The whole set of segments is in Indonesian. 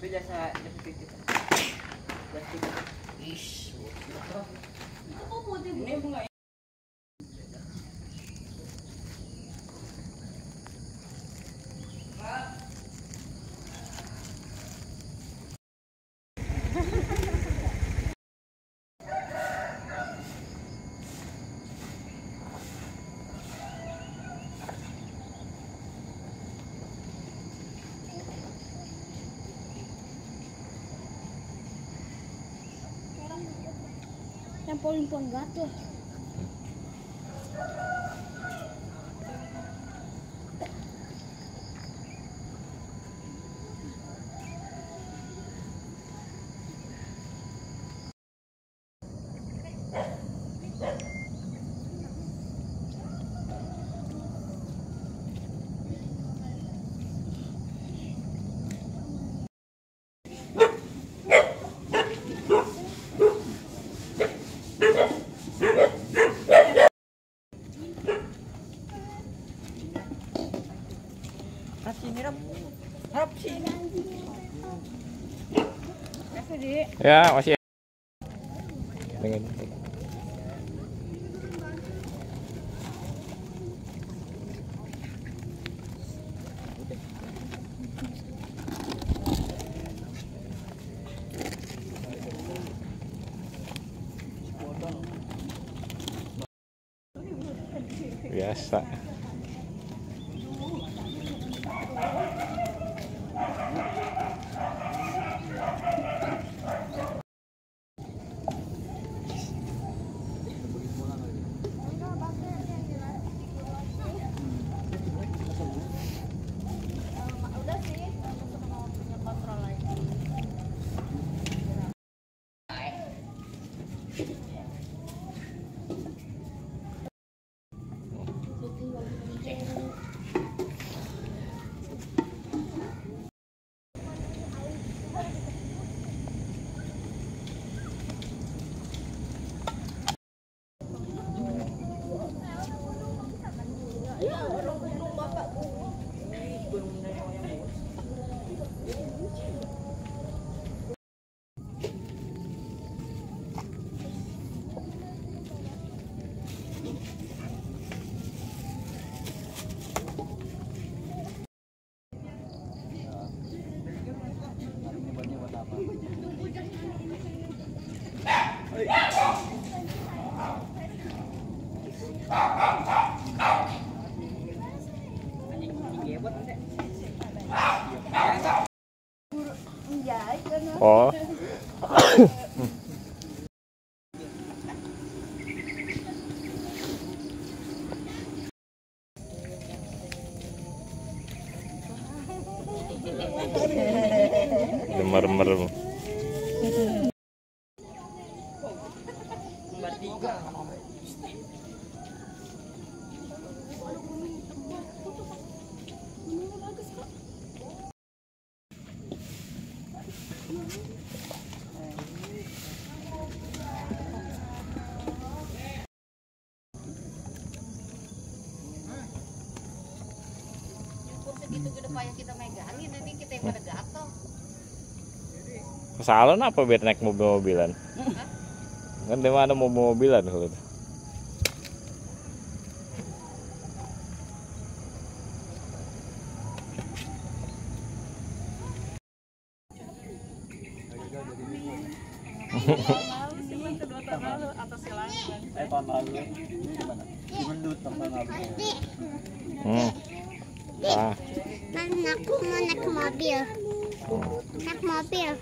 Beda sa kita. Plastic. Ish. Ako po din mga yang paling gato. Ya, masih. Dengan biasa. Oh. Merem-merem. Segitu-gitu payah kita megangin, nanti kita yang pada gatel. Kesalahan apa biar naik mobil-mobilan? Kan di mana mobil-mobilan kalau itu? tahun lalu gimana? Mendut tahun lalu. Aku mau naik mobil. Naik mobil.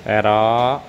Pero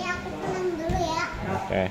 Aku pulang dulu ya. oke.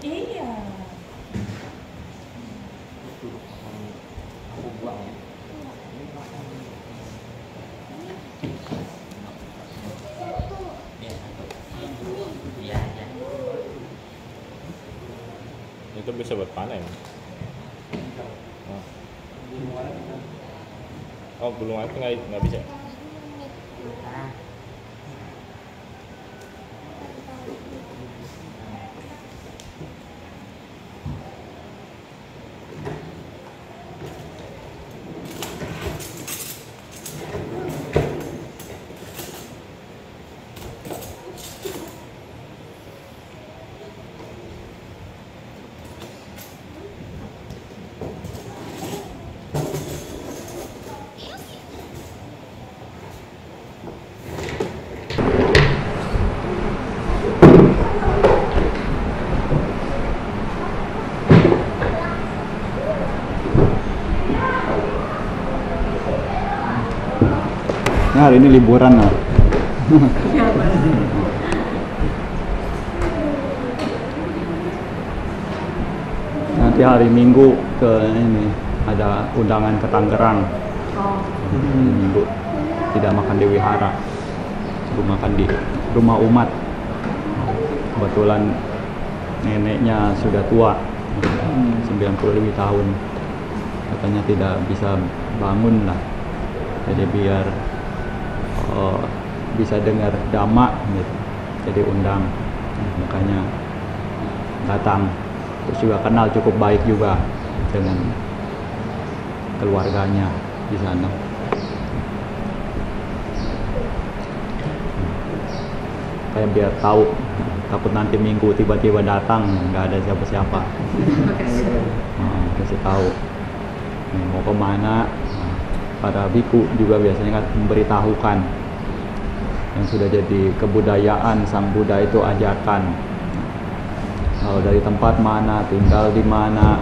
Iya. Itu bisa buat panen. Oh, belum apa nggak bisa. Nah, hari ini liburan lah. tapi hari Minggu ke ini ada undangan ke Tangerang. Oh. Minggu tidak makan di wihara, suruh makan di rumah umat. Kebetulan neneknya sudah tua, 90 lebih tahun, katanya tidak bisa bangun lah, jadi biar bisa dengar dhamma gitu, jadi undang, makanya datang. Terus juga kenal cukup baik juga dengan keluarganya di sana. Kayak biar tahu, takut nanti Minggu tiba-tiba datang nggak ada siapa-siapa. Kasih tahu mau kemana. Para biku juga biasanya kan memberitahukan yang sudah jadi kebudayaan Sang Buddha itu ajarkan. Kalau dari tempat mana, tinggal di mana,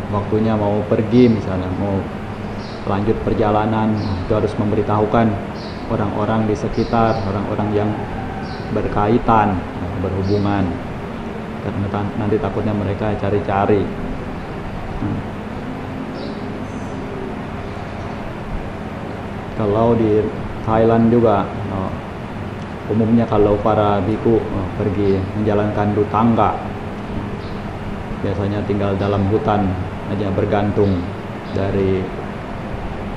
waktunya mau pergi misalnya, mau lanjut perjalanan, itu harus memberitahukan orang-orang di sekitar, orang-orang yang berkaitan, berhubungan, karena nanti takutnya mereka cari-cari. Kalau di Thailand juga umumnya kalau para biku pergi menjalankan rutangga, biasanya tinggal dalam hutan, hanya bergantung dari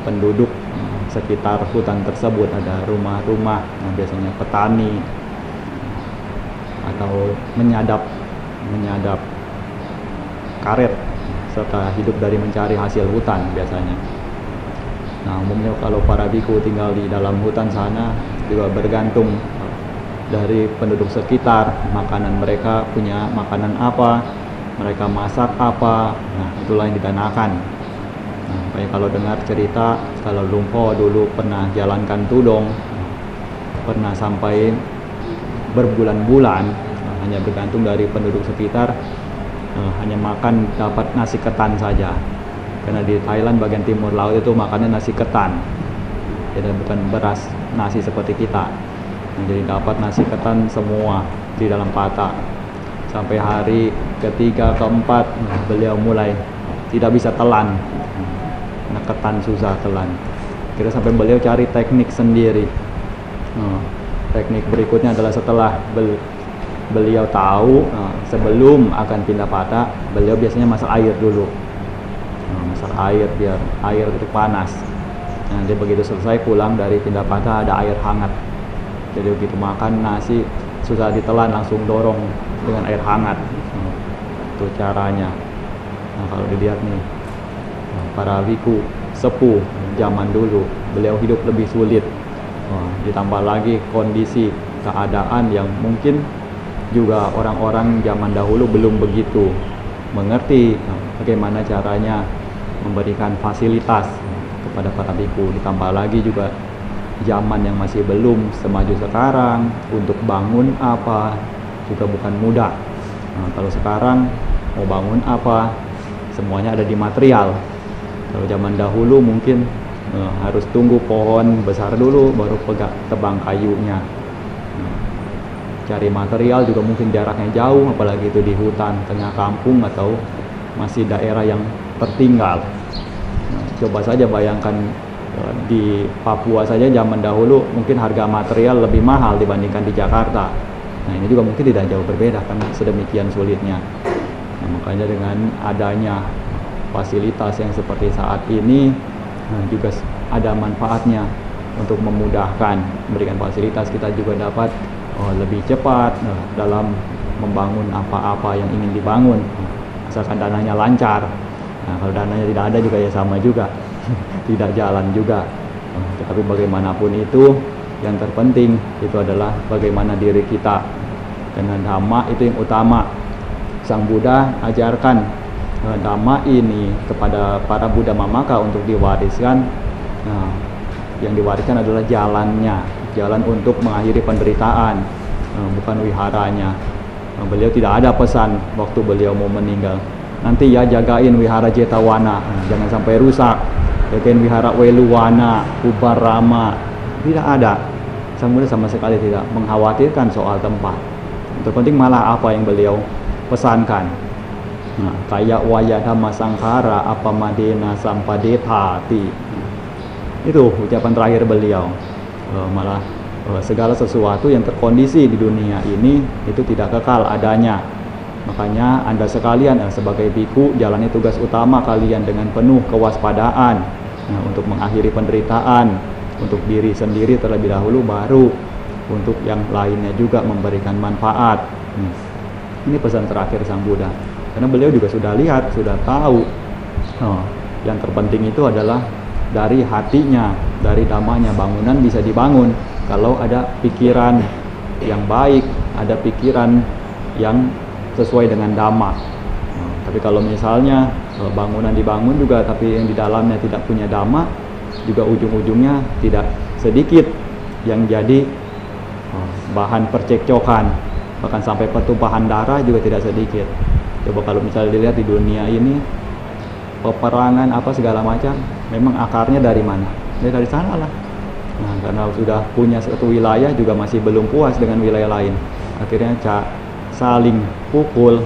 penduduk sekitar hutan tersebut. Ada rumah-rumah, biasanya petani atau menyadap karet, serta hidup dari mencari hasil hutan biasanya. Nah, umumnya kalau para biku tinggal di dalam hutan sana juga bergantung dari penduduk sekitar, makanan mereka punya makanan apa, mereka masak apa, nah itulah yang didanakan. Nah, kayak kalau dengar cerita, kalau Lumpo dulu pernah jalankan tudong, pernah sampai berbulan-bulan, hanya bergantung dari penduduk sekitar, hanya makan dapat nasi ketan saja. Karena di Thailand bagian timur laut itu makannya nasi ketan, jadi bukan beras nasi seperti kita. Nah, jadi dapat nasi ketan semua di dalam patah. Sampai hari ketiga, keempat, beliau mulai tidak bisa telan. Nah, ketan susah telan. Kira sampai beliau cari teknik sendiri. Teknik berikutnya adalah setelah beliau tahu sebelum akan pindah patah, beliau biasanya masak air dulu. Masak air biar air itu panas. Nah, dia begitu selesai pulang dari pindah patah ada air hangat. Jadi begitu makan nasi susah ditelan, langsung dorong dengan air hangat. Itu caranya. Nah, kalau dilihat nih, para biku sepuh zaman dulu, beliau hidup lebih sulit. Ditambah lagi kondisi keadaan yang mungkin juga orang-orang zaman dahulu belum begitu mengerti bagaimana caranya memberikan fasilitas kepada para biku. Ditambah lagi juga zaman yang masih belum semaju sekarang, untuk bangun apa juga bukan mudah. Nah, kalau sekarang mau bangun apa semuanya ada di material. Kalau zaman dahulu mungkin harus tunggu pohon besar dulu baru tebang kayunya. Cari material juga mungkin jaraknya jauh, apalagi itu di hutan tengah kampung atau masih daerah yang tertinggal. Nah, coba saja bayangkan di Papua saja zaman dahulu mungkin harga material lebih mahal dibandingkan di Jakarta. Nah, ini juga mungkin tidak jauh berbeda kan, sedemikian sulitnya. Nah, makanya dengan adanya fasilitas yang seperti saat ini juga ada manfaatnya untuk memudahkan, memberikan fasilitas, kita juga dapat lebih cepat dalam membangun apa-apa yang ingin dibangun, asalkan dananya lancar. Nah, kalau dananya tidak ada juga ya sama juga, tidak jalan juga. Tetapi bagaimanapun itu, yang terpenting itu adalah bagaimana diri kita, karena dhamma itu yang utama. Sang Buddha ajarkan dhamma ini kepada para Buddha Mamaka untuk diwariskan. Nah, yang diwariskan adalah jalannya, jalan untuk mengakhiri penderitaan, bukan wiharanya. Beliau tidak ada pesan waktu beliau mau meninggal, nanti ya jagain wihara Jetawana, jangan sampai rusak, jagain wihara Weluwana, Ubarama. Tidak ada. Sang Buddha sama sekali tidak mengkhawatirkan soal tempat. Yang terpenting malah apa yang beliau pesankan. Nah, kayak waya dhamma sangkara apa madena sampadethati. Itu ucapan terakhir beliau. Malah segala sesuatu yang terkondisi di dunia ini itu tidak kekal adanya. Makanya Anda sekalian sebagai biku jalani tugas utama kalian dengan penuh kewaspadaan. Nah, untuk mengakhiri penderitaan untuk diri sendiri terlebih dahulu, baru untuk yang lainnya juga memberikan manfaat. Ini pesan terakhir Sang Buddha. Karena beliau juga sudah lihat, sudah tahu yang terpenting itu adalah dari hatinya, dari dhammanya. Bangunan bisa dibangun kalau ada pikiran yang baik, ada pikiran yang sesuai dengan dhamma. Tapi kalau misalnya bangunan dibangun juga tapi yang di dalamnya tidak punya dhamma, juga ujung-ujungnya tidak sedikit yang jadi bahan percekcokan, bahkan sampai pertumpahan darah juga tidak sedikit. Coba kalau misalnya dilihat di dunia ini, peperangan apa segala macam, memang akarnya dari mana? Ya dari sana lah. Nah, karena sudah punya satu wilayah juga masih belum puas dengan wilayah lain, akhirnya saling pukul,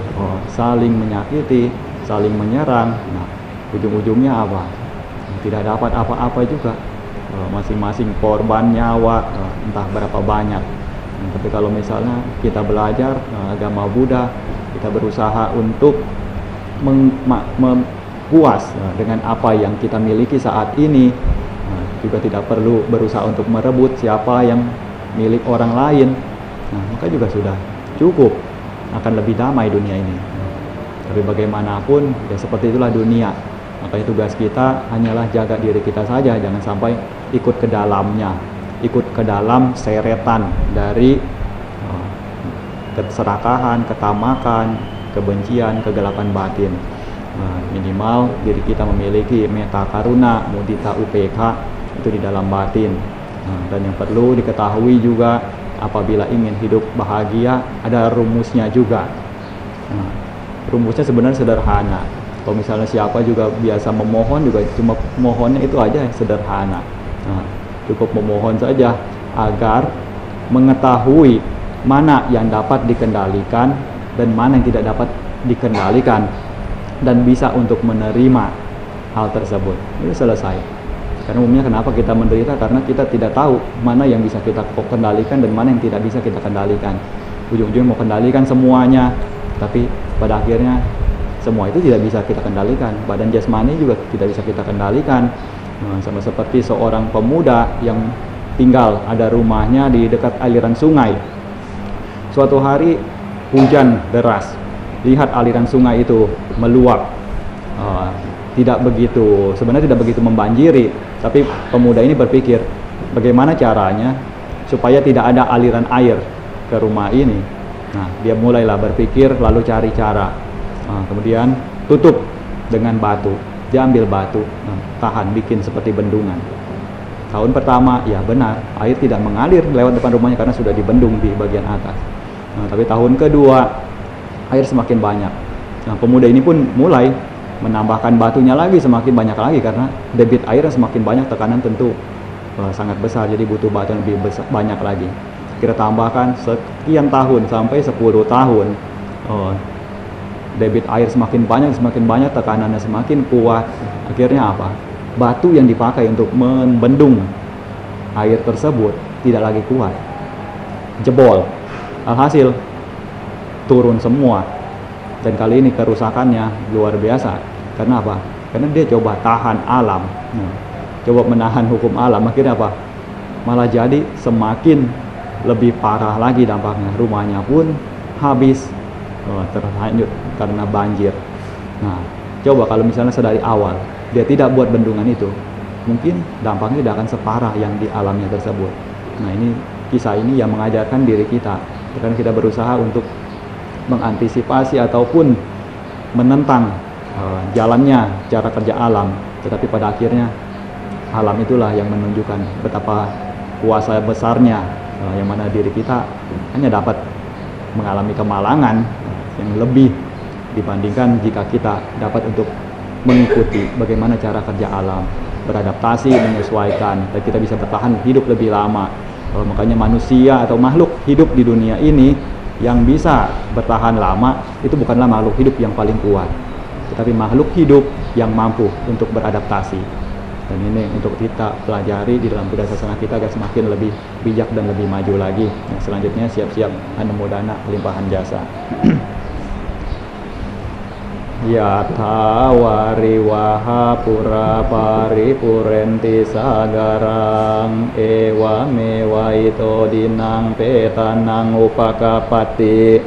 saling menyakiti, saling menyerang. Nah, ujung-ujungnya apa? Tidak dapat apa-apa juga. Masing-masing korban nyawa entah berapa banyak. Tapi kalau misalnya kita belajar agama Buddha, kita berusaha untuk puas dengan apa yang kita miliki saat ini, juga tidak perlu berusaha untuk merebut siapa yang milik orang lain. Nah, maka juga sudah cukup, akan lebih damai dunia ini. Tapi bagaimanapun ya seperti itulah dunia. Makanya tugas kita hanyalah jaga diri kita saja, jangan sampai ikut ke dalamnya, ikut ke dalam seretan dari keserakahan, ketamakan, kebencian, kegelapan batin. Minimal diri kita memiliki metta karuna, mudita upekha itu di dalam batin. Dan yang perlu diketahui juga, apabila ingin hidup bahagia ada rumusnya juga. Rumusnya sebenarnya sederhana. Kalau misalnya siapa juga biasa memohon, juga cuma mohonnya itu aja sederhana. Cukup memohon saja agar mengetahui mana yang dapat dikendalikan dan mana yang tidak dapat dikendalikan, dan bisa untuk menerima hal tersebut. Itu selesai. Karena umumnya kenapa kita menderita? Karena kita tidak tahu mana yang bisa kita kendalikan dan mana yang tidak bisa kita kendalikan. Ujung-ujungnya mau kendalikan semuanya, tapi pada akhirnya semua itu tidak bisa kita kendalikan. Badan jasmani juga tidak bisa kita kendalikan. Sama seperti seorang pemuda yang tinggal, ada rumahnya di dekat aliran sungai. Suatu hari hujan deras, lihat aliran sungai itu meluap, sebenarnya tidak begitu membanjiri, tapi pemuda ini berpikir bagaimana caranya supaya tidak ada aliran air ke rumah ini. Nah, dia mulailah berpikir, lalu cari cara. Kemudian tutup dengan batu. Dia ambil batu, tahan, bikin seperti bendungan. Tahun pertama, ya benar, air tidak mengalir lewat depan rumahnya karena sudah dibendung di bagian atas. Tapi tahun kedua, air semakin banyak. Pemuda ini pun mulai menambahkan batunya lagi, semakin banyak lagi, karena debit airnya semakin banyak, tekanan tentu sangat besar, jadi butuh batu yang lebih banyak lagi. Kita tambahkan sekian tahun, sampai 10 tahun, debit air semakin banyak, tekanannya semakin kuat. Akhirnya apa? Batu yang dipakai untuk membendung air tersebut tidak lagi kuat, jebol. Alhasil turun semua, dan kali ini kerusakannya luar biasa. Karena apa? Karena dia coba tahan alam, coba menahan hukum alam. Akhirnya apa? Malah jadi semakin lebih parah lagi dampaknya. Rumahnya pun habis, terhanyut karena banjir. Nah, coba kalau misalnya sedari awal dia tidak buat bendungan itu, mungkin dampaknya tidak akan separah yang dialaminya tersebut. Nah, ini kisah ini yang mengajarkan diri kita, karena kita berusaha untuk mengantisipasi ataupun menentang jalannya cara kerja alam, tetapi pada akhirnya alam itulah yang menunjukkan betapa kuasa besarnya, yang mana diri kita hanya dapat mengalami kemalangan yang lebih dibandingkan jika kita dapat untuk mengikuti bagaimana cara kerja alam, beradaptasi, menyesuaikan, dan kita bisa bertahan hidup lebih lama. Makanya manusia atau makhluk hidup di dunia ini yang bisa bertahan lama itu bukanlah makhluk hidup yang paling kuat, tetapi makhluk hidup yang mampu untuk beradaptasi. Dan ini untuk kita pelajari di dalam Buddha Sasana kita agar semakin lebih bijak dan lebih maju lagi. Yang selanjutnya siap-siap anumodana limpahan jasa. Yatha wariwaha pura paripurenti sagarang ewa mewa ito dinang petanang upakapati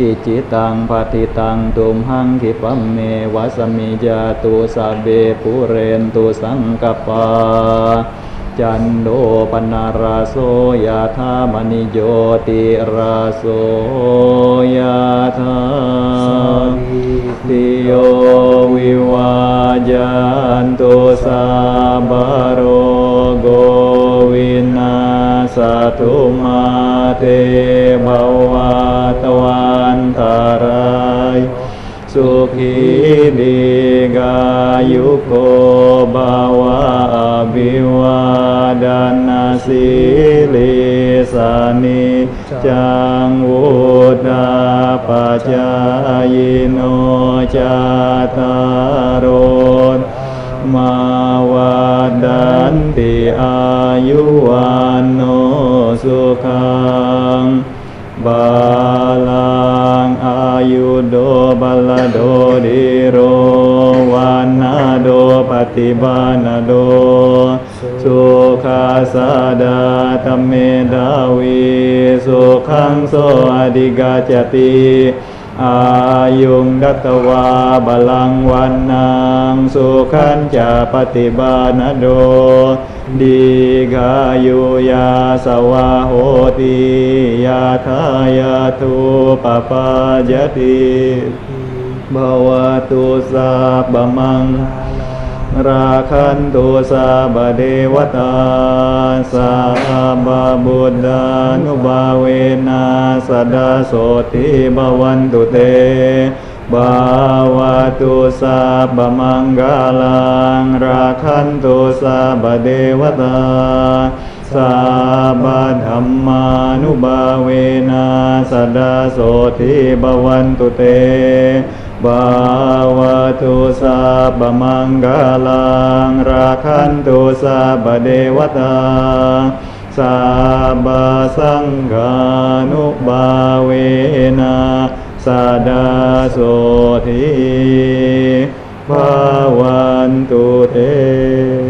icitang patitang tumhang kipame wasami jatu sabe purentu sangkapa Cando panaraso yatha manijoti raso yatha Tiyo wiwajantu sabaro gowina satu mate bawatawantarai Suki digayuko bawa abiwadana silisani cangwuda pacayino cataron mawadanti ayuwano sukang balang ayudo balado diro wanado patibanado sukha sada tamedawi sukhang so adigacati ayung dattawa balang wanang sukhan ca patibanado digayu ya sawahoti yatha yatu papajati bhawatu sabbamang rakhantu sabba dewata sabba buddhanubhavena sadasoti bhavantu te bhavatu sabba manggalang rakhantu sabba dewata sabba dhammanubhavena sadasoti bhavantu te bhavatu sabba manggalang rakhantu sabba dewata sabba sanghanubhavena sadasoti bhavantu te.